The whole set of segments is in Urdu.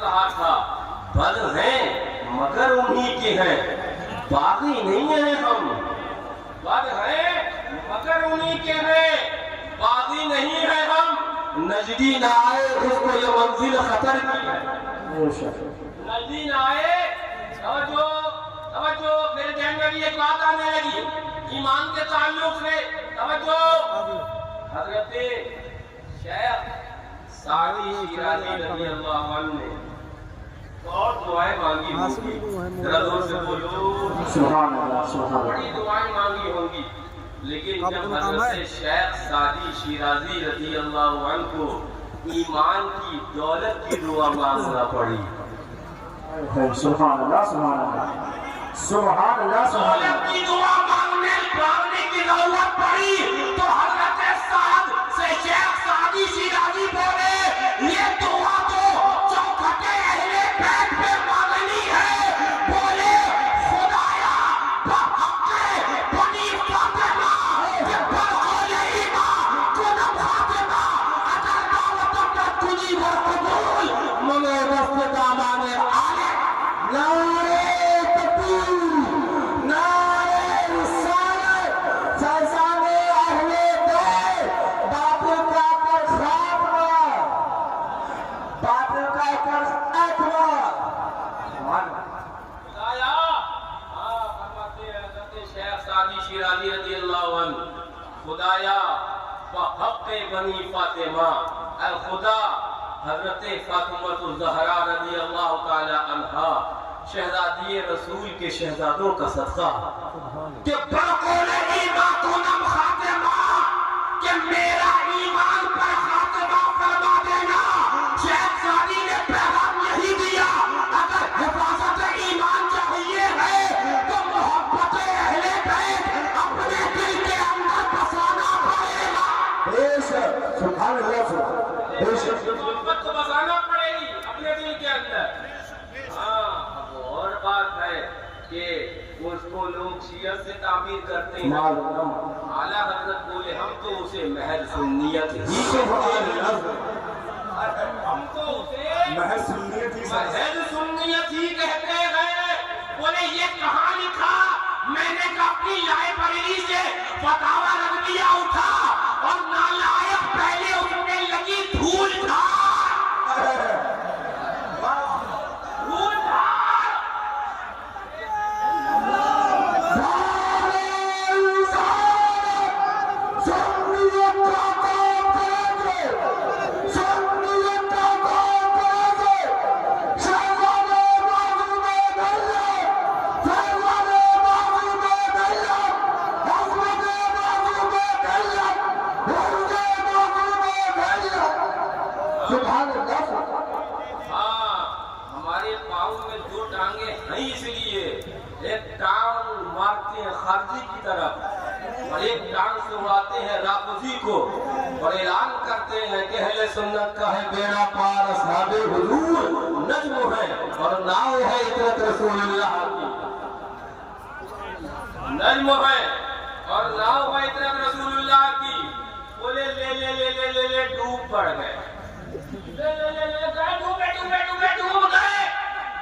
کہا تھا بدر ہیں مگر انہی کے ہیں باغی نہیں ہیں ہم، بدر ہیں مگر انہی کے ہیں باغی نہیں ہیں ہم، نجدی نہ آئے اس کو یہ منزل خطر کی ہے، نجدی نہ آئے۔ توجہ میرے ذہن میں بھی ایک بات آنے لگی ایمان کے تعلق سے، توجہ حضرت شیخ سعدی شیرازی رضی اللہ عنہ نے بہت دعائیں مانگی ہوں گی، ذرا زور سے بولو سبحان اللہ سبحان اللہ، بڑی دعائیں مانگی ہوں گی، لیکن جب حضرت شیخ سعدی شیرازی رضی اللہ عنہ کو ایمان کی دولت کی دعا مانگنا پڑی، سبحان اللہ سبحان اللہ سبحان اللہ سبحان اللہ، دولت کی دعا مانگنے کی دولت پڑی تو حضرت سعد سے شیخ سعدی شیرازی بولے یہ دعا تو چوکھٹے اہل بیت پہ مانگنی ہے، بولے خدایا بحق بنی فاطمہ کہ برحال ایمان کنم خاتمہ اگر دعوت کا تجھی و قبول ممے رفت دامان آلے نعرے تکبیر نعرے رسالت فیضان اہل بیت باطل کا پر خاتمہ باطل کا پر خاتمہ خدایا فرماتے ہیں حضرت شیخ سعدی شیرازی رضی اللہ عنہ خدایا بحق بنی فاطمہ اے خدا حضرت فاطمہ الزہرا رضی اللہ تعالی عنہا شہزادی رسول کے شہزادوں کا صدقہ کہ برقول ایمان کنم خاتمہ کہ میرا ایمان پر خاتمہ فرما دینا، شیخ سعدی نے پیغام یہی دیا اگر حفاظت ایمان چاہیے ہے تو محبت اہل بیت اپنے دل کے اندر بسانا پڑے گا، بے شک سبحان اللہ بے شک محبت کو بسانا پڑے گی اپنے دل کے اندر۔ اب اور بات ہے کہ اس کو لوگ شیعت سے تعبیر کرتے ہیں، اعلیٰ حضرت بولے ہم تو اسے محض سنیت ہی ہم تو اسے محض سنیت ہی کہتے ہیں، بولے یہ کہاں لکھا؟ میں نے اپنی لائبریری سے فتاوی رضویہ اٹھا اور نالائق پہلے اس میں لگی دھول دھار دھول دھار ہمارے پاؤں میں دو ٹانگیں ہیں اس لیے ایک ٹانگ مارتے ہیں خارجی کی طرف اور ایک ٹانگ سے اڑاتے ہیں رافضی کو اور اعلان کرتے ہیں کہ اہل سنت کا ہے بیڑا پار اصحاب حضور نجم ہے اور ناؤ ہے عطرت رسول اللہ کی، نجم ہے اور ناؤ ہے عطرت رسول اللہ کی، بولے لے لے لے لے لے لے ڈوب پڑ گئے،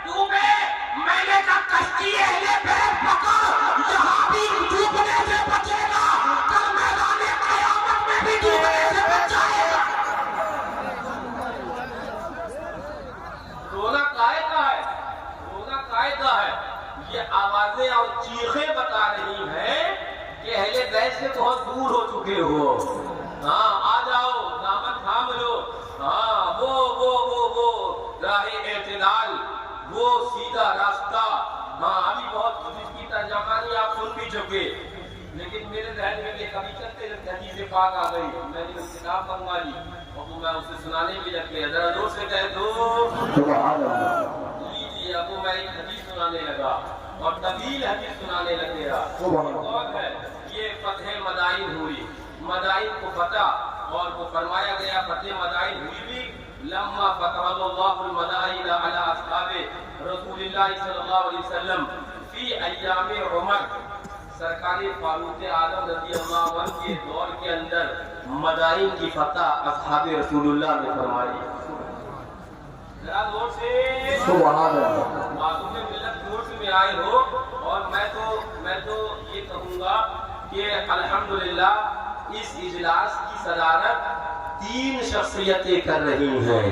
ڈوبے، میں نے کہا کشتی اہل بیت پکڑ، یہاں بھی ڈوبنے سے بچے گا، کل میدان قیامت میں بھی ڈوبنے سے بچ جائے گا۔ رونا کائے کا ہے، رونا کائے کا ہے، یہ آوازیں اور چیخیں بتا رہی ہیں کہ اہل بیت سے بہت دور ہو چکے ہو، ہاں آ جاؤ دامن تھام لو، ہاں وہ راہ اعتدال وہ سیدھا راستہ، ہاں ابھی بہت اس کی ترجمانی آپ سن بھی چکے، لیکن میرے ذہن میں یہ کبھی چلتے حدیث پاک آ گئی، میں نے اس کتاب منگوا لی اور میں اسے سنانے بھی لگ گیا، ذرا زور سے کہہ دو سبحان اللہ، لیجیے، اب میں ایک حدیث سنانے لگا اور طویل حدیث سنانے لگ گیا، کون ہے یہ فتح مدائن ہوئی، مدائن کو فتح اور وہ فرمایا گیا فتح مدائن ہوئی بھی لما فتح اللہ المدائن علی اصحاب رسول اللہ صلی اللہ علیہ وسلم فی ایام عمر، سرکار فاروق اعظم رضی اللہ عنہ کے دور کے اندر مدائن کی فتح اصحاب رسول اللہ نے فرمائی، ذرا زور سے سبحان اللہ. معصوم ملت کورس میں آئے ہو، اور میں تو یہ کہوں گا کہ الحمدللہ اس اجلاس کی صدارت 3 شخصیتیں کر رہی ہیں.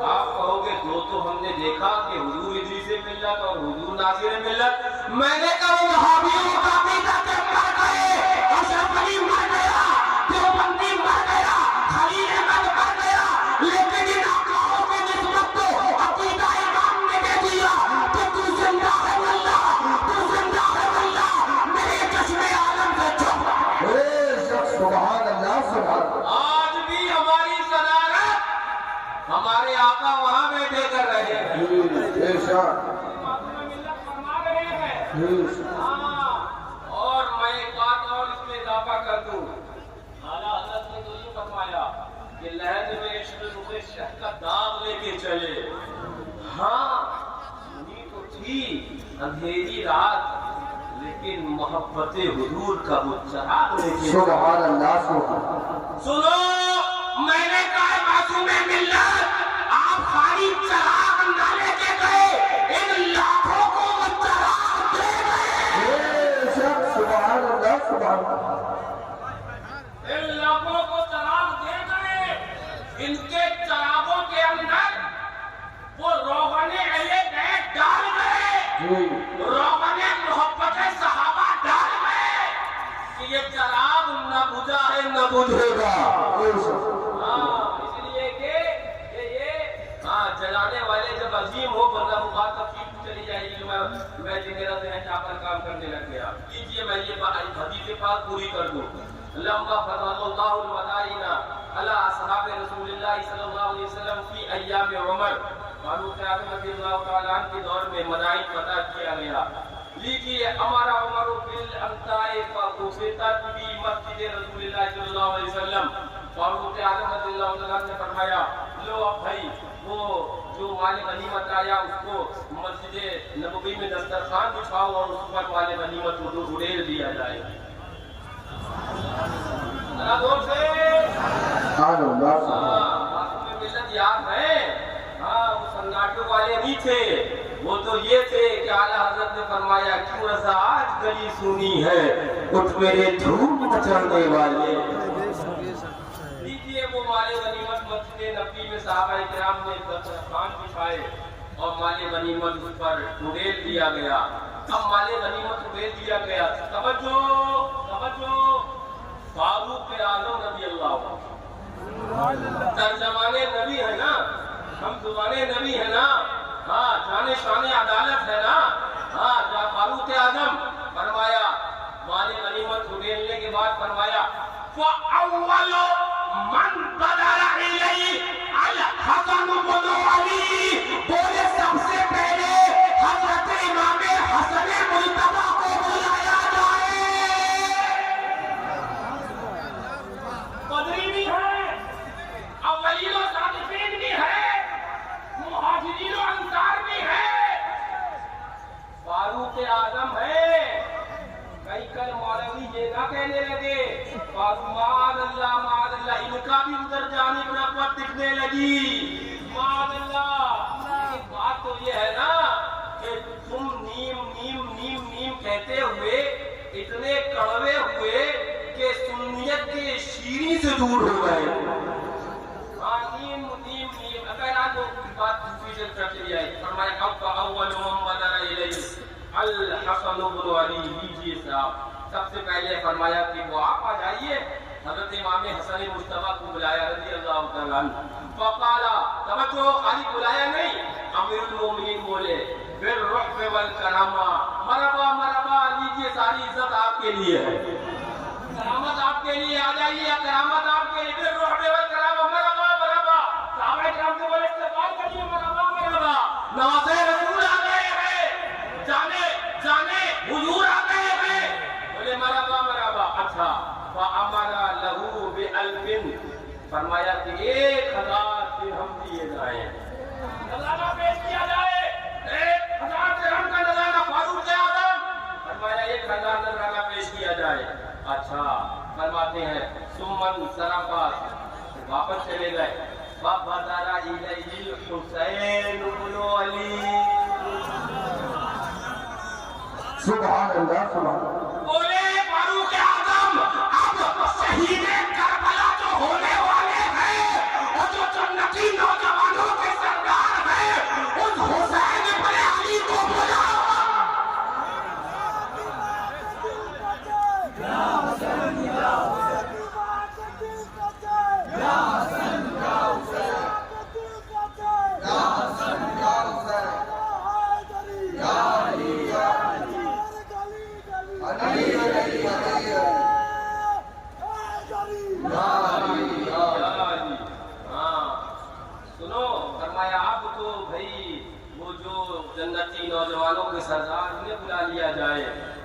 آپ کہو گے دو تو ہم نے دیکھا کہ حضور ادریس ملت اور حضور ناصر ملت. میں نے کہا وہابیوں کا عقیدہ کہ مر گئے، اشرف علی مر گیا، دیوبندی مر گیا، خلیل احمد مر گیا، لیکن ان آقاؤں کو نسبت تو عقیدہ امام نے دے دیا کہ تو زندہ ہے واللہ، تو زندہ ہے واللہ، میرے چشمے عالم سے چھپ. سبحان اللہ سبحان اللہ. آج بھی ہماری صدارت ہمارے آقا وہاں بیٹھے کر رہے ہیں. بے شک. ملت فرما رہے ہیں. اور میں ایک بات اور اس میں اضافہ کر دوں. اعلیٰ حضرت نے تو یہ فرمایا کہ لہد میں عشق رخ شہ کا داغ لے کے چلے. ہاں سنی تو تھی اندھیری رات، لیکن محبت حضور کا وہ چراغ لے کے سبحان اللہ سبحان اللہ. سنو، میں نے کہا معصوم ملت آپ خالی چراغ نہ لے کے گئے، ان لاکھوں کو وہ چراغ دے گئے. بے شک. سبحان اللہ سبحان اللہ. ان لاکھوں کو چراغ دے گئے. ان کے چراغوں کے اندر وہ روغن اہل بیت ڈال گئے، روغن محبت صحابہ ڈال گئے کہ یہ چراغ نہ بجھا ہے نہ بجھے گا. اس لیے کہ یہ جلانے والے جب عظیم ہو بندہ بات تفصیل چلی جائے گی. میں میرا ذہن جا پر کام کرنے لگ گیا. کیجیے میں یہ حدیث پاک پوری کر دوں. لما فضل اللہ المدائن علی اصحاب رسول اللہ صلی اللہ علیہ وسلم فی ایام عمر، فاروق اعظم رضی اللہ تعالیٰ عنہ کے دور میں مدائن فتح کیا گیا. لیجیے ہمارا عمر بالامتاع فغفرت فی مسجد رسول اللہ صلی اللہ علیہ وسلم. فاروق اعظم رضی اللہ تعالیٰ عنہ نے فرمایا لو اب بھائی وہ جو مال غنیمت آیا اس کو مسجد نبوی میں دسترخوان بچھاؤ اور اس پر مال غنیمت کو اڑیل دیا جائے. دور سے ملت یاد ہے. وہ سناٹوں والے نہیں تھے، وہ تو یہ تھے کہ اعلیٰ حضرت نے فرمایا کیوں رضا آج گلی سنی ہے، اٹھ میرے دھوم مچانے والے. لیجیے وہ مال غنیمت مسجد نبوی میں صحابہ کرام نے دسترخوان بچھائے اور مال غنیمت اس پر اڑیل دیا گیا. اب مال غنیمت اڑیل دیا گیا. توجہ فاروق اعظم رضی اللہ عنہ ترجمان نبی ہے نا، ہم زبان نبی ہے نا، جان شان عدالت ہے نا. فاروق اعظم فرمایا مال غنیمت اڑیلنے کے بعد فرمایا فَأَوَّلُ مَنْ بَدَرَ إِلَيْهِ الْحَسَنُ بْنُ عَلِي، بولے سب سے پہلے حضرت امام حسن مجتبیٰ کو بلایا جائے. بدری بھی ہے، اولین و صادقین بھی ہے، مہاجرین و انصار بھی ہے. فاروق اعظم ہے. کئی کل مولوی یہ نہ کہنے لگے معاذ اللہ ان کا بھی ادھر جانے پر رغبت دکھنے لگی. معاذ اللہ. بات تو یہ ہے نا کہ تم نیم نیم نیم نیم کہتے ہوئے اتنے کڑوے ہوئے کہ سنیت کے شیریں سے دور ہو گئے. نیم نیم نیم اگر آج وہ بات کنفیوژن کر چلی آئی. فرمایا اب اول من بدر الیہ الحسن بن علی. لیجیے صاحب سب سے پہلے فرمایا کہ وہ آپ آ جائیے. حضرت امام حسن مجتبیٰ کو بلایا رضی اللہ تعالیٰ عنہ. فقالا توجہ خالی بلایا نہیں، امیر المومنین بولے بالرحب والکرامہ مرحبا مرحبا. لیجیے ساری عزت آپ کے لیے ہے، کرامت آپ کے لیے. آ جائیے کرامت آپ کے لیے. بالرحب والکرامہ مرحبا مرحبا. صحابہ کرام سے بولے استقبال کریے مرحبا مرحبا. نواز رسول آ گئے ہیں، جانے حضور آ گئے ہیں. بولے مرحبا مرحبا. اچھا فَأَمَرَ لَهُ بِأَلْفٍ، فرمایا کہ 1000 درہم دیے جائیں. نذرانہ پیش کیا جائے. 1000 درہم کا نذرانہ. فاروق اعظم فرمایا 1000 نذرانہ پیش کیا جائے. اچھا فرماتے ہیں سمن سرافات واپس چلے گئے. فبدر إليه الحسين بن علي. سبحان اللہ سبحان اللہ. بولے فاروق اعظم اب شہید کربلا جو ہونے والے ہیں اور جو جنتی نوجوانوں کے سردار ہیں اس حسین بن علی کو بلاؤ. جنتی نوجوانوں کے سردار انہیں بلا لیا جائے.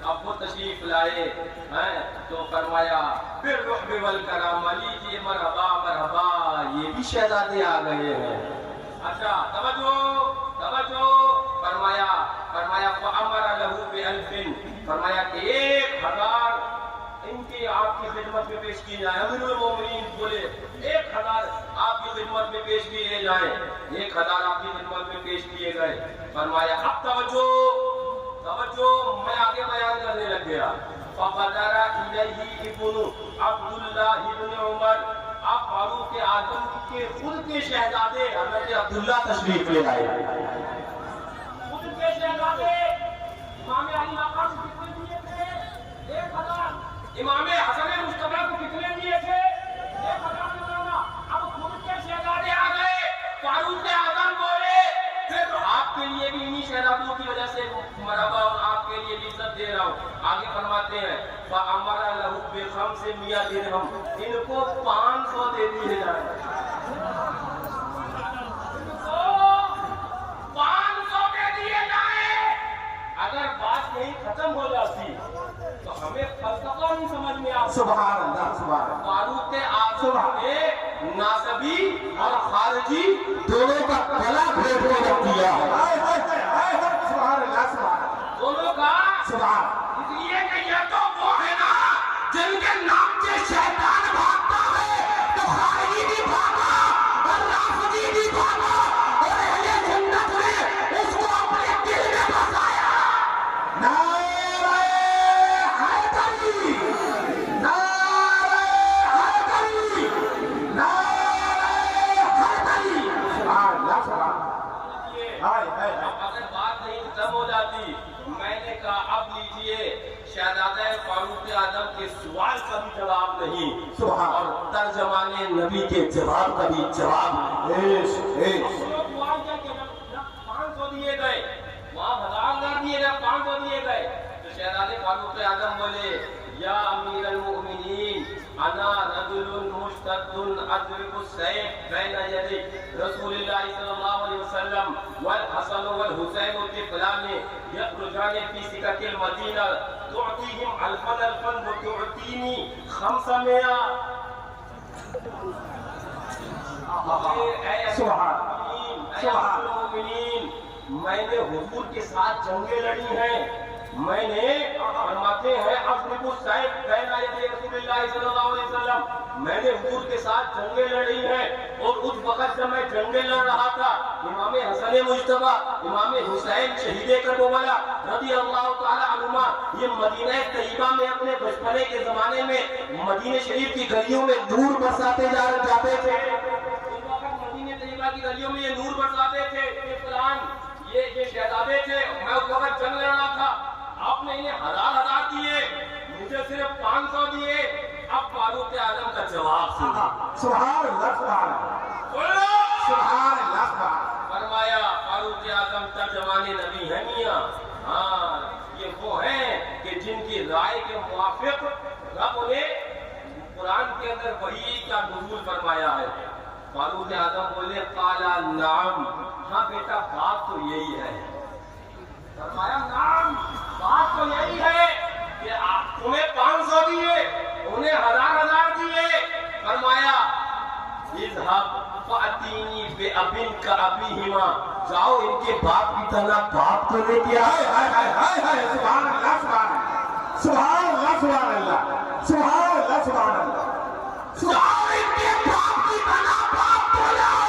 اب وہ تشریف لائے ہیں تو فرمایا بالرحب والکرم علی جی مرحبا مرحبا یہ بھی شہزادے آ گئے ہیں. اچھا توجہ توجہ. فرمایا فامر له ب1000 فرمایا کہ 1000 ان کی آپ کی خدمت میں پیش کی جائے. امیر المومنین بولے 1000 آپ کی خدمت میں پیش کیے جائیں. 1000 آپ کی خدمت میں پیش کیے گئے. فرمایا اب توجہ میں آگے بیان کرنے لگ گیا. فبدر الیہ ابن عبداللہ ابن عمر. اب فاروق اعظم کے خود کے شہزادے حضرت عبداللہ تشریف لے آئے. خود کے شہزادے امام علی مقام سے کتنے دیے تھے؟ 1000. امام حسن مصطفیٰ کو کتنے دیے تھے؟ 1000 مولانا. اب خود کے شہزادے آ گئے. فاروق اعظم بولے پھر آپ کے لیے بھی انہی شہزادوں کی وجہ سے مرحبا اور آپ کے لیے بھی عزت دے رہا ہوں. آگے فرماتے ہیں فَأَمَرَ لَهُ ب500 درہم. ان کو 500 دے دیے جائیں. 500 دے دیے جائیں. اگر بات یہی ختم ہو جاتی تو ہمیں فلسفہ نہیں سمجھ میں آتا. سبحان اللہ سبحان اللہ. فاروق اعظم نے ناصبی اور خارجی دونوں کا گلا گھونٹ کے رکھ دیا. سبحان اللہ سبحان اللہ. دونوں کا سبحان. اس لیے کہ یہ تو وہ ہے نا جن کے نام سے شیطان بھاگتا ہے تو خارجی بھی بھاگا اور رافضی بھی بھاگا اور اہل سنت نے اس کو اپنے دل میں بسایا. نعرہ حیدری نعرہ حیدری نعرہ حیدری. سبحان اللہ سبحان اللہ. اگر بات نہیں ختم ہو جاتی میں نے کہا اب لیجئے شہزادہ فاروق اعظم کے سوال کا بھی جواب نہیں سبحان. اور ترجمان نبی کے جواب کا بھی جواب. 500 دیے گئے وہاں 1000 دیے گئے 500 دیے گئے. تو شہزادے فاروق اعظم بولے یا امیر المؤمنین انا رجل مشتد اضرب السیف بین یدی رسول اللہ صلی اللہ علیہ وسلم والحسن والحسین طفلان یخرجان فی سکک المدینہ تعطیہم الفا الفا وتعطینی 500. سبحان المؤمنین میں نے حضور کے ساتھ جنگیں لڑی ہیں. میں نے فرماتے ہیں اضرب السیف بین یدی رسول اللہ صلی اللہ علیہ وسلم میں نے حضور کے ساتھ جنگیں لڑی ہیں. اور اس وقت جب میں جنگیں لڑ رہا تھا امام حسن مجتبیٰ امام حسین شہید کربلا رضی اللہ تعالی عنہما یہ مدینہ طیبہ میں اپنے بچپنے کے زمانے میں مدینہ شریف کی گلیوں میں نور برساتے جاتے تھے. اس وقت مدینہ طیبہ کی گلیوں میں یہ نور برساتے تھے. یہ شہزادے تھے. میں اس وقت جنگ لڑ رہا تھا. آپ نے انہیں 1000 دیے مجھے صرف 500 دیے. اب فاروق اعظم کا جواب سنا. سبحان اللہ سبحان اللہ. سبحان اللہ سبحان. فرمایا فاروق اعظم ترجمان نبی ہیں میاں. ہاں یہ وہ ہیں کہ جن کی رائے کے موافق رب نے قرآن کے اندر وحی کا نزول فرمایا ہے. فاروق اعظم بولے قالا نعم. ہاں بیٹا بات تو یہی ہے. فرمایا نعم بات تو یہی ہے کہ تمہیں 500 دیے انہیں 1000 دیے. فرمایا اذهب فاتینی بابنک ابیہما. جاؤ ان کے باپ کی طرح باپ کو لے کے آئے. سبحان اللہ سبحان اللہ. سبحان اللہ سبحان اللہ. سبحان اللہ سبحان اللہ. جاؤ ان کے باپ کی طرح باپ کو لاؤ.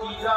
3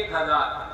1,000।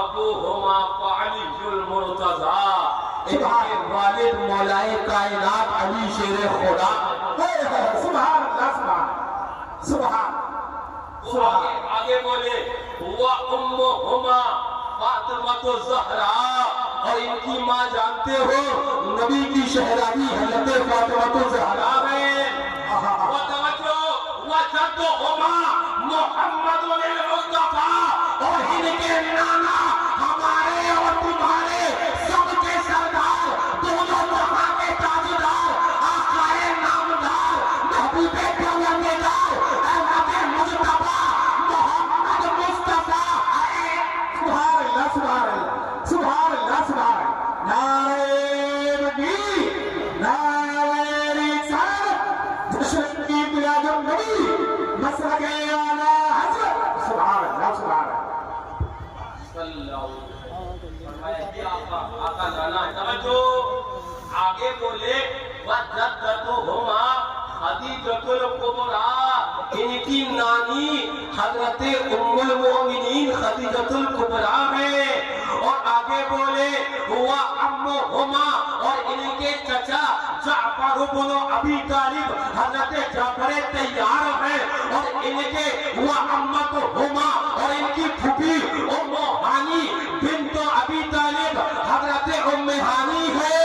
ابوہما فعلی المرتضی، ان کے والد مولائے کائنات علی شیر خدا. سبحان اللہ سبحان سبحان. وہ آگے بولے وَأُمُّهُمَا فاطمۃ الزہرا، اور ان کی ماں جانتے ہو نبی کی شہزادی حضرت فاطمۃ الزہرا ہے. وَتَوَجُّ وَجَدُّهُمَا محمد المصطفیٰ، اور ان کے نانا ہمارے اور تمہارے سب کے سردار، دونوں وہاں کے تاجدار، آقائے نامدار، محبوب پیغمبردار، احمد مجتبیٰ محمد مصطفیٰ. سبحان اللہ سبحان اللہ سبحان اللہ سبحان اللہ. نعرہ نبی، نعرہ رسالت، جشن کی میلاد النبی، مسلک اعلیٰ حضرت. سبحان اللہ سبحان اللہ. صلی اللہ علیہ وسلم. فرمایا کہ آقا نانا ہے. توجہ آگے بولے وَجَدَّتُهُمَا خدیجۃ الکبریٰ، ان کی نانی حضرت ام المؤمنین خدیجۃ الکبریٰ ہے. اور آگے بولے وَعَمُّهُمَا، اور ان کے چچا جعفر بن ابی طالب حضرت جعفر طیار ہے. اور ان کے وَعَمَّتُهُمَا، اور ان کی پھوپھی ام ہانی بنت ابی طالب حضرت ام ہانی ہے.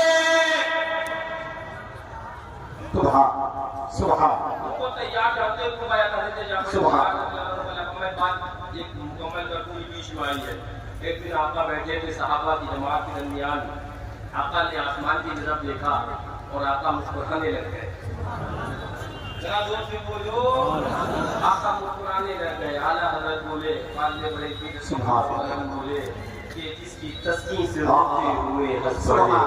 سبحان سبحان ان کو تیار جانتے ہیں، کو آیا حضرت جعفر سبحان. میں بات ایک مکمل کر پوری بیچ میں آئی ہے. ایک دن آقا بیٹھے تھے صحابہ کی جماعت کے درمیان، آقا نے آسمان کی طرف دیکھا اور آقا مسکرانے لگ گئے. ذرا زور سے بولو. آقا مسکرانے لگ گئے. اعلیٰ حضرت بولے، والد بڑے کی سبحان. بولے کہ جس کی تسکین سے روتے ہوئے ہنس پڑے،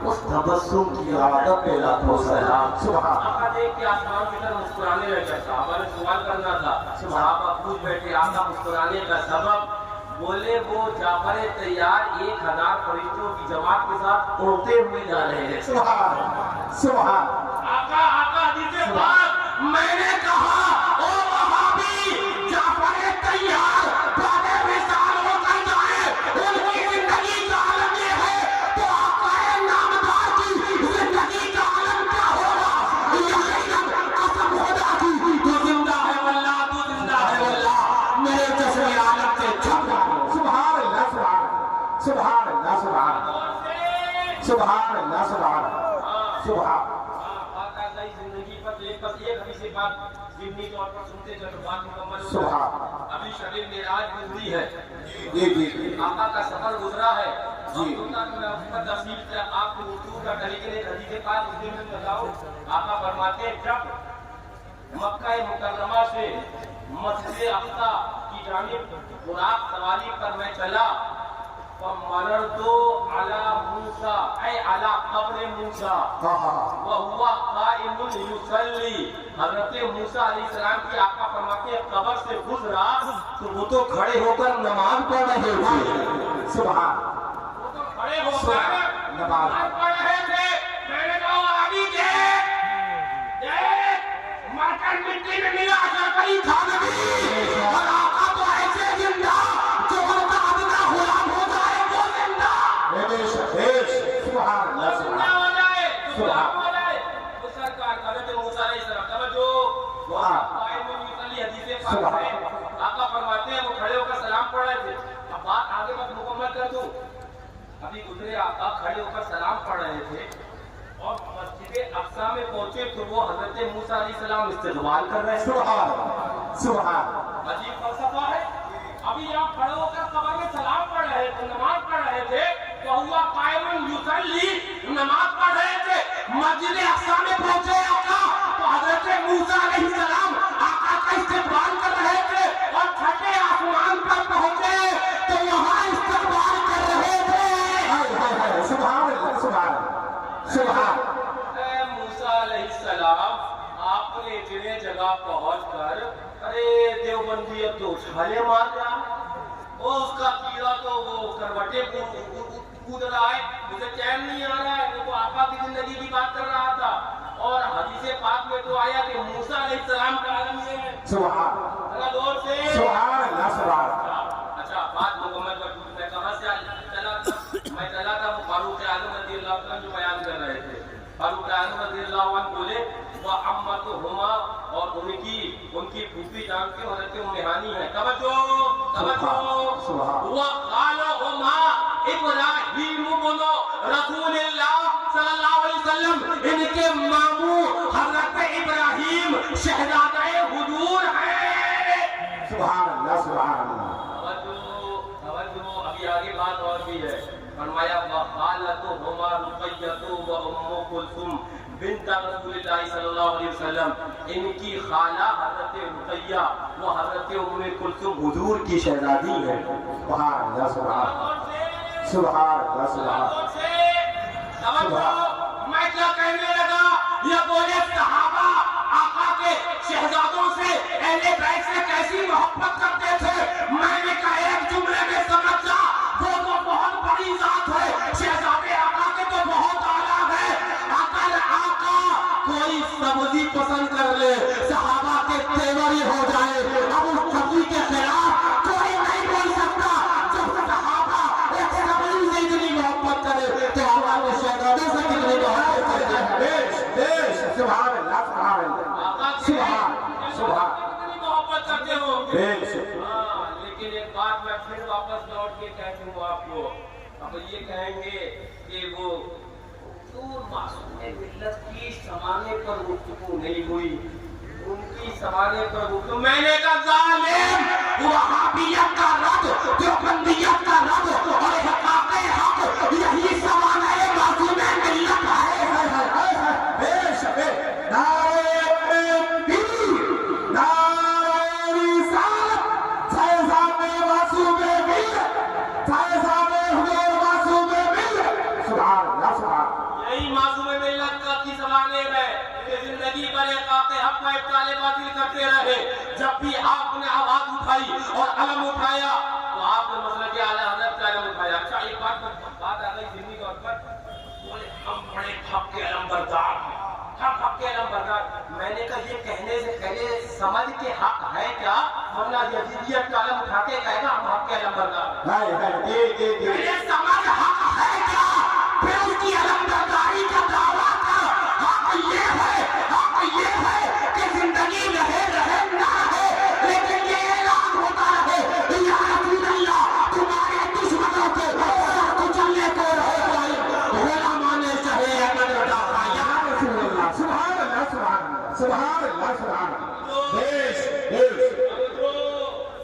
اس تبسم کی عادت پہ لاکھوں سلام. سبحان. آقا دیکھ کے آسمان کی طرف مسکرانے لگا. صحابہ نے سوال کرنا تھا. صحابہ پوچھ بیٹھے آقا مسکرانے کا سبب. بولے وہ جعفر طیار 1000 فرشتوں کی جماعت کے ساتھ اڑتے ہوئے جا رہے ہیں. سبحان سبحان. آقا حدیث پاک میں نے کہا او وہابی جعفر طیار بعد وصال ہو کر جائے، ان کی زندگی کا عالم یہ ہے تو آقا نامدار کی زندگی کا عالم کیا ہوگا؟ یقیناً قسم خدا کی تو زندہ ہے واللہ، تو زندہ ہے واللہ، میرے جسم عالم سے چھپ جائے. سبحان اللہ سبحان اللہ سبحان اللہ سبحان اللہ سبحان اللہ سبحان. زندگی پر ایک حدیث بات ضمنی طور پر سنتے چلو، بات مکمل ہو. سبحان. ابھی شب معراج گزری ہے. جی آقا کا سفر گزرا ہے. جی. میں اس پر تفصیل سے آپ کو گفتگو کا طریقے ایک حدیث پاک اس میں بتاؤ. آقا فرماتے ہیں جب مکہ مکرمہ سے مسجد اقصی کی جانب براق سواری پر میں چلا، فمررت علی موسیٰ اے علی قبر موسیٰ وہو قائم یصلی. حضرت موسیٰ علیہ السلام کی آقا فرماتے ہیں قبر سے گزرا تو وہ تو کھڑے ہو کر نماز پڑھ رہے تھے. سبحان. وہ تو کھڑے ہو کر نماز پڑھ رہے تھے. میں نے کہا آگے دیکھ مر کر مٹی میں ملا کر کہیں تھا نبی، اور آقا تو ایسے زندہ جو ان کا اپنا غلام ہو جائے وہ زندہ. سبحان اللہ زندہ ہو جائے، غلام ہو جائے. وہ سرکار حضرت موسیٰ علیہ السلام توجہ قائم یصلی حدیث پاک میں آقا فرماتے ہیں وہ کھڑے ہو کر سلام پڑھ رہے تھے. اب بات آگے بس مکمل کر دوں. ابھی گزرے آقا کھڑے ہو کر سلام پڑھ رہے تھے اور مسجد اقصی میں پہنچے تو وہ حضرت موسیٰ علیہ السلام استقبال کر رہے ہیں. سبحان سبحان. عجیب فلسفہ ہے. ابھی آپ کھڑے ہو کر قبر میں سلام پڑھ رہے تھے، نماز پڑھ رہے تھے، تو ہوا قائم یصلی نماز پڑھ رہے تھے. مسجد اقصی میں پہنچے آقا تو حضرت موسیٰ علیہ السلام آقا کا استقبال کر رہے تھے اور چھٹے آسمان پر پہنچے تو وہاں استقبال کر رہے تھے. سبحان اللہ سبحان سبحان. اے موسیٰ علیہ السلام آپ نے اتنے جگہ پہنچ کر ارے دیوبندیت تو چھالے مار دیا، وہ اس کا کیڑا تو وہ کروٹے کود رہا ہے، مجھے چین نہیں آ رہا ہے. وہ تو آقا کی زندگی کی بات کر رہا تھا اور حدیث پاک میں تو آیا کہ موسیٰ علیہ السلام کا عالم یہ ہے. سبحان ذرا دور سے سبحان اللہ سبحان. اچھا بات مکمل کر دوں. میں وقالهما ابراہیم بن رسول اللہ صلی اللہ علیہ وسلم، ان کے ماموں حضرت ابراہیم شہزادہ حضور ہیں۔ سبحان اللہ سبحان اللہ۔ توجہ، ابھی آگے بات اور بھی ہے۔ فرمایا وخالتهما رقیہ و ام کلثوم بنت رسول اللہ صلی اللہ علیہ وسلم، ان کی خالہ حضرت رقیہ وہ حضرت ام کلثوم حضور کی شہزادی ہے۔ سبحان اللہ سبحان اللہ سبحان اللہ سبحان توجہ، میں کیا کہنے لگا؟ یہ بولے صحابہ آقا کے شہزادوں سے، اہل بیت سے کیسی محبت کرتے تھے؟ میں نے کہا ایک جملے میں سمجھ جا، وہ تو بہت بڑی ذات ہے، شہزادے آقا کے تو بہت اعلیٰ ہے۔ اگر آقا کوئی سبزی پسند کر لے، صحابہ کے تیور ہی ہو جائے، اب اس سبزی کے خلاف کوئی نہیں بول سکتا۔ جب صحابہ ایک سبزی سے اتنی محبت کرے تو آقا کے شہزادوں سے کتنی محبت کرے؟ سبحان اللہ سبحان اللہ سبحان سبحان کتنی محبت کرتے ہو؟ ہاں، لیکن ایک بات میں پھر واپس لوٹ کے کہتا ہوں آپ کو، اب یہ کہیں گے کہ وہ معصوم ملت کی زمانے پر گفتگو نہیں ہوئی، ان کی زمانے پر گفتگو۔ میں نے کہا ظالم، وہابیت کا رد، دیوبندیت کا رد اور حقاق حق یہی سوال ہے، معصوم ملت ہے۔ زندگی بھر حق و ابطال باطل کرتے رہے۔ جب بھی آپ نے آواز اٹھائی اور علم اٹھایا تو آپ نے مسلک اعلی حضرت کا علم اٹھایا۔ اچھا ایک بات آ گئی ذہنی طور پر، بولے ہم بڑے حق کے علم بردار ہیں، ہم حق کے علم بردار۔ میں نے کہا یہ کہنے سے پہلے سمجھ کے حق ہے کیا، ورنہ یزیدیت کا علم اٹھا کے کہے گا ہم حق کے علم بردار ہیں۔ یہ سمجھ حق ہے کیا، پھر اس کی علم برداری کا دعویٰ کر۔ حق یہ ہے کہ زندگی رہے نہ رہے، لیکن یہ اعلان ہوتا رہے یا رسول اللہ تمہارے دشمنوں کو سر کچلنے کو رہے، غلامان چاہے احمد رضا یا رسول اللہ۔ سبحان اللہ سبحان اللہ سبحان اللہ سبحان اللہ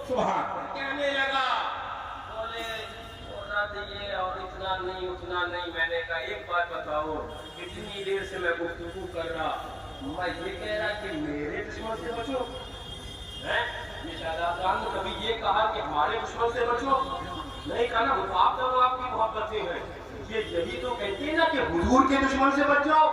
سبحان کہنے لگا، بولے ہونا دیے اور اتنا نہیں۔ میں نے کہا ایک بات بتاؤ، اتنی دیر سے میں گفتگو کر رہا، میں یہ کہہ رہا کہ میرے دشمن سے بچو، یہ شہزاد خان نے کبھی یہ کہا کہ ہمارے دشمن سے بچو؟ نہیں کہا نا، وہ آپ دونوں آپ کی محبتیں ہیں۔ یہ یہی تو کہتے ہیں نا کہ حضور کے دشمن سے بچ جاؤ،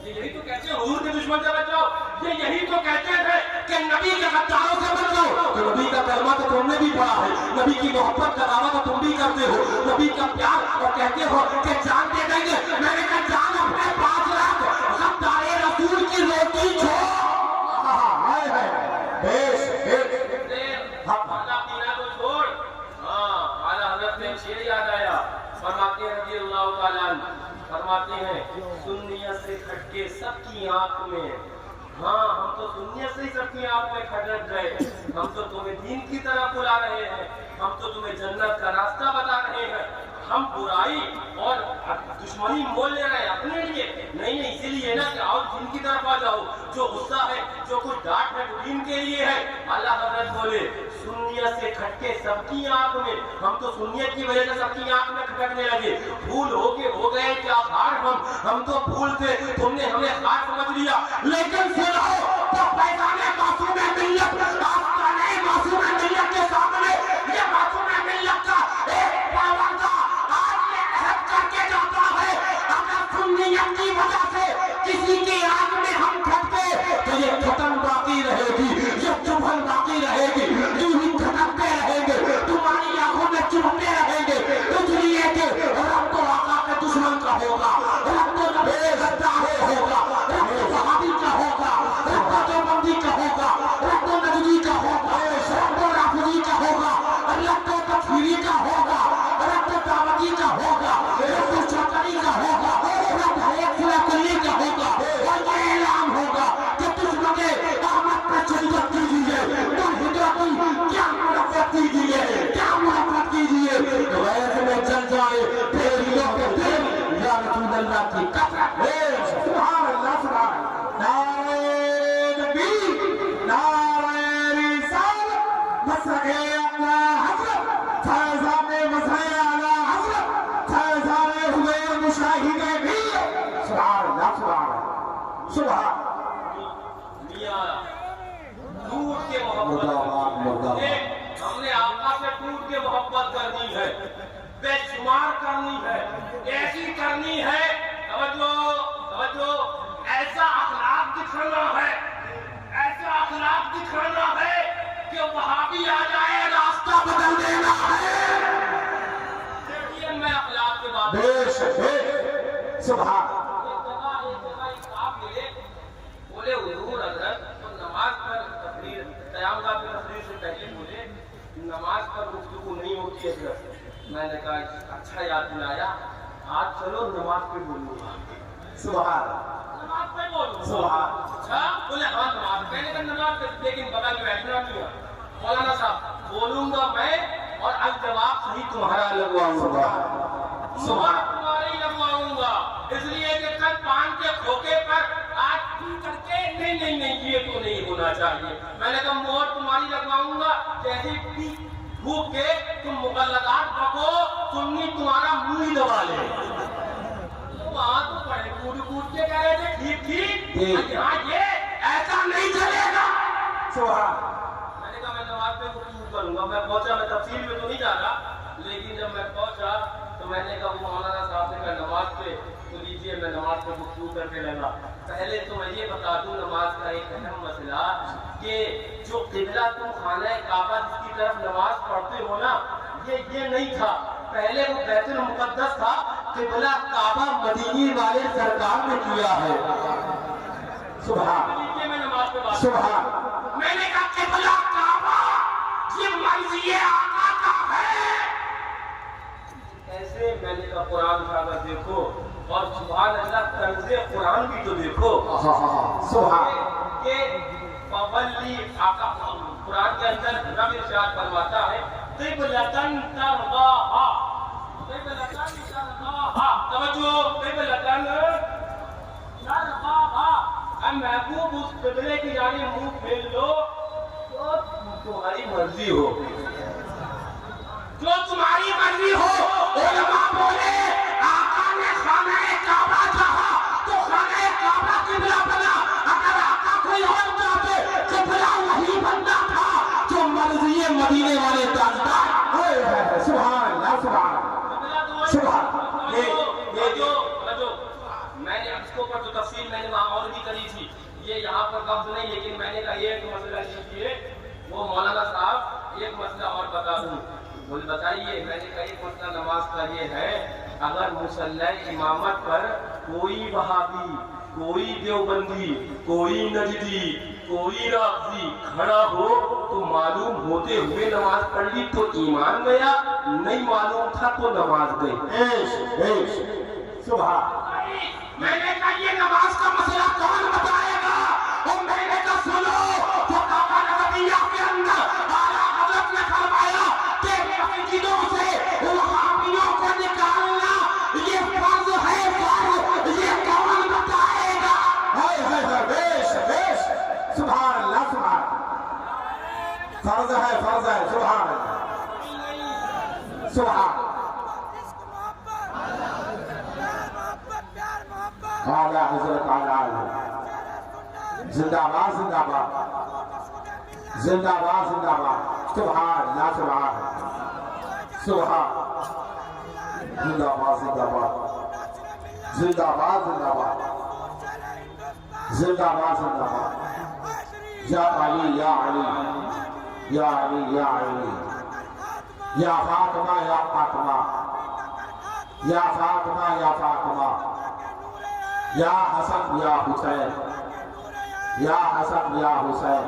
یہ یہی تو کہتے ہیں حضور کے دشمن سے بچ جاؤ، یہ یہی تو کہتے تھے کہ نبی کے غداروں سے بچ جاؤ۔ تو نبی کا کلمہ تو تم نے بھی پڑھا ہے، نبی کی محبت کا دعویٰ تو تم بھی کرتے ہو، نبی کا پیار، اور کہتے ہو کہ جان دے دیں گے۔ میں نے کہا جان اپنے پاس رکھ، غدار رسول کی روٹی چھوڑ۔ کھانا پینا تو چھوڑ۔ اعلیٰ حضرت نے شعر یاد آیا، فرماتے ہیں رضی اللہ تعالیٰ عنہ، فرماتے ہیں سنیت سے کھٹکے سب کی آنکھ میں، ہاں ہم تو سنیت سے ہی سب کی آنکھ میں کھٹک گئے، ہم تو تمہیں دین کی طرف بلا رہے ہیں، ہم تو تمہیں جنت کا راستہ بتا رہے ہیں، ہم برائی اور دشمنی مول لے رہے ہیں اپنے لیے نہیں، اسی لیے نا کہ آؤ دین کی طرف آ جاؤ، جو غصہ ہے جو کچھ ڈانٹ ہے وہ دین کے لیے ہے۔ اللہ حضرت بولے سنیت سے کھٹکے سب کی آنکھ میں، ہم تو سنیت کی وجہ سے سب کی آنکھ میں کھٹکنے لگے، بھول ہو کے ہو گئے کیا خار، ہم تو بھول تھے، تم نے ہمیں خار سمجھ لیا، لیکن سنو تو پیغام معصوم ملت آپ کا نہیں، معصوم ملت کے سامنے یہ معصوم ملت کا ایک پابندہ کر کے جاتا ہے، اگر سنیت کی وجہ سے کسی کی آنکھ میں ہم کھٹکے تو یہ ختم باقی رہے گی، یہ چبھن باقی رہے گی، یوں ہی کھٹکتے رہیں گے، تمہاری آنکھوں میں چبھتے رہیں گے، اس لیے کہ رب تو آقا کے دشمن کا ہوگا، رب تو نبی غدار ہوگا، رب تو صحابی کا ہوگا، اللہ کی قدرت سبحان اللہ سبحان اللہ نعرہ نبی نعرہ رسالت مسرح اعلی حضرت فیضان مسرح اعلی حضرت فیضان حضور مشاہد بھی سبحان اللہ سبحان اللہ سبحان میاں ٹوٹ کے محبت ہم نے آقا سے ٹوٹ کے محبت کرنی ہے، بے شمار کرنی ہے، ایسی کرنی ہے، توجہ ایسا اخلاق دکھانا ہے، ایسا اخلاق دکھانا ہے کہ وہاں بھی آ جائے راستہ بدل دینا ہے۔ دیکھیے میں اخلاق کے بات سبحان ایک جگہ آپ ملے، بولے حضور حضرت نماز پر تقریر قیام کا تقریر سے پہلے بولے نماز پر گفتگو نہیں ہوتی ہے حضرت۔ میں نے کہا اچھا یاد دلایا، آج چلو نماز پہ بولوں گا۔ سبحان نماز پہ بولوں سبحان اچھا بولے ہاں نماز میں نے کہا نماز پہ، لیکن بغل میں بیٹھنا نہیں ہے۔ مولانا صاحب بولوں گا میں اور الجواب صحیح تمہارا لگواؤں گا، تمہارے ہی لگواؤں گا، اس لیے کہ کل پان کے کھوکے پر آج کی کر کے نہیں یہ تو نہیں ہونا چاہیے۔ میں نے کہا مہر تمہاری لگواؤں گا، جیسے بھوک کے تم مقلدات بکو سنی تمہارا منہ ہی دبا لے۔ تو وہاں تو پڑھے کود کے کہہ رہے تھے ٹھیک ٹھیک، یہاں یہ ایسا نہیں چلے گا۔ میں نے کہا میں نماز پہ گفتگو کروں گا۔ میں پہنچا، میں تفصیل میں تو نہیں جا رہا، لیکن جب میں پہنچا تو میں نے کہا وہ مولانا صاحب سے کہا نماز پہ تو لیجیے، میں نماز پہ گفتگو کرنے لگا۔ پہلے تو میں یہ بتا دوں نماز کا ایک اہم مسئلہ کہ جو قبلہ تم خانہ کعبہ جس کی طرف نماز پڑھتے ہو نا، یہ نہیں تھا۔ پہلے وہ بیت المقدس تھا، قبلہ کعبہ مدینی والے سرکار نے کیا ہے۔ سبحان میں نماز پہ بات سبحان میں نے کہا قبلہ کعبہ یہ مرضی آقا کا ہے۔ ایسے میں نے کہا قرآن اٹھا کر دیکھو اور سبحان اللہ طرز قرآن بھی تو دیکھو کہ فولی آقا قرآن کے اندر رب ارشاد فرماتا ہے قبلتن ترضاہا، قبلتن ترضاہا، توجہ قبلتن ترضاہا۔ اب محبوب اس قبلے کی جانب منہ پھیر لو تو تمہاری مرضی ہو، جو تمہاری مرضی ہو۔ علماء بولے آقا نے خانہ کعبہ چاہا تو خانہ کعبہ قبلہ بنا، اگر آقا کوئی اور چاہتے قبلہ وہی بننا تھا جو مرضی مدینے والے تاجدار۔ سبحان اللہ سبحان سبحان میں نے اس کو پر جو تفصیل میں نے وہاں اور بھی کری تھی، یہ یہاں پر قبض نہیں، لیکن میں نے کہا یہ ایک مسئلہ لیجیے وہ مولانا صاحب ایک مسئلہ اور بتا دوں۔ بول بتائیے، میں نے کہا ایک مسئلہ نماز کا یہ ہے، اگر مصلی امامت پر کوئی وہابی، کوئی دیوبندی، کوئی نجدی، کوئی رافضی کھڑا ہو تو معلوم ہوتے ہوئے نماز پڑھ لی تو ایمان گیا، نہیں معلوم تھا تو نماز گئی۔ سبحان میں نے کہا یہ نماز کا مسئلہ کون بتائے گا؟ اور میں نے کہا سنو جو کعبہ نبویہ کے اندر اعلیٰ حضرت نے فرمایا کہ مسجدوں سے وہابیوں کو نکالنا یہ فرض ہے، فرض، یہ کون بتائے گا؟ سبحان اللہ سبحان فرض ہے سبحان اللہ سبحان اعلیٰ حضرت زندہ باد زندہ باد زندہ باد زندہ باد سبحان اللہ سبحان سبحان زندہ باد زندہ باد زندہ باد زندہ باد زندہ باد زندہ باد یا علی یا علی یا علی یا علی یا فاطمہ یا فاطمہ یا فاطمہ یا فاطمہ یا حسن یا حسین یا حسن یا حسین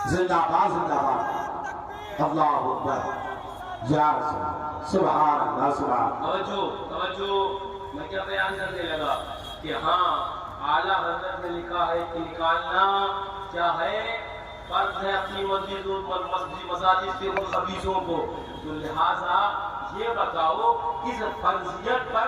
زندہ باد اللہ اکبر یا رسول سبحان اللہ سبحان توجہ میں کیا بیان کرنے لگا کہ ہاں اعلیٰ حضرت نے لکھا ہے کہ نکالنا کیا ہے، فرض ہے اپنی مساجد سے ان خبیثوں کو، تو لہٰذا یہ بتاؤ اس فرضیت پر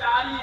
40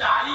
40